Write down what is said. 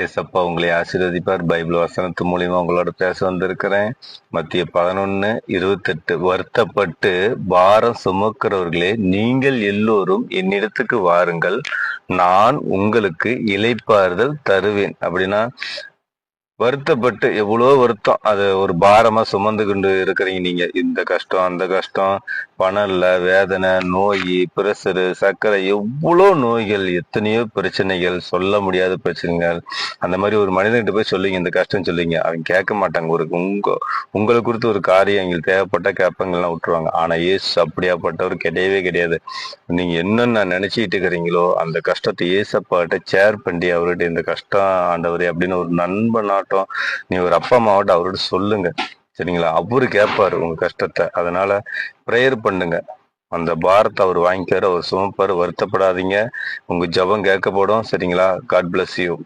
ஏசப்பா உங்களை ஆசீர்வதிப்பார். பைபிள் வசனத்து மூலியமா உங்களோட பேச வந்திருக்கிறேன். மத்திய 11:28. வருத்தப்பட்டு பாரம் சுமக்கிறவர்களே, நீங்கள் எல்லோரும் என்னிடத்துக்கு வாருங்கள், நான் உங்களுக்கு இளைப்பாறுதல் தருவேன். அப்படின்னா வருத்தப்பட்டு எவ்வளோ வருத்தம், அது ஒரு பாரமா சுமந்து கொண்டு இருக்கிறீங்க. நீங்க இந்த கஷ்டம் அந்த கஷ்டம், பணம் இல்ல, வேதனை, நோய், பிரஷரு, சர்க்கரை, எவ்வளோ நோய்கள், எத்தனையோ பிரச்சனைகள், சொல்ல முடியாத பிரச்சனைகள். அந்த மாதிரி ஒரு மனிதன்கிட்ட போய் சொல்லுங்க, இந்த கஷ்டம் சொல்லுங்க, அவங்க கேட்க மாட்டாங்க. உங்களை குறித்து ஒரு காரியம் எங்களுக்கு தேவைப்பட்ட கேட்பங்கள்லாம் விட்டுருவாங்க. ஆனா இயேசு அப்படியாப்பட்டவர் கிடையவே கிடையாது. நீங்க என்னென்ன நினைச்சிட்டு இருக்கிறீங்களோ அந்த கஷ்டத்தை ஏசப்பாட்ட ஷேர் பண்ணி அவர்கிட்ட இந்த கஷ்டம் ஆண்டவரே அப்படின்னு ஒரு நண்பனாட்டம், நீ ஒரு அப்பா அம்மாவட்ட அவர்கிட்ட சொல்லுங்க. சரிங்களா? அவரு கேட்பாரு உங்க கஷ்டத்தை. அதனால ப்ரேயர் பண்ணுங்க. அந்த பாரத்தை அவர் வாங்கிக்காரு, அவர் சுமப்பாரு. வருத்தப்படாதீங்க, உங்க ஜெபம் கேட்கப்படும். சரிங்களா? God bless you.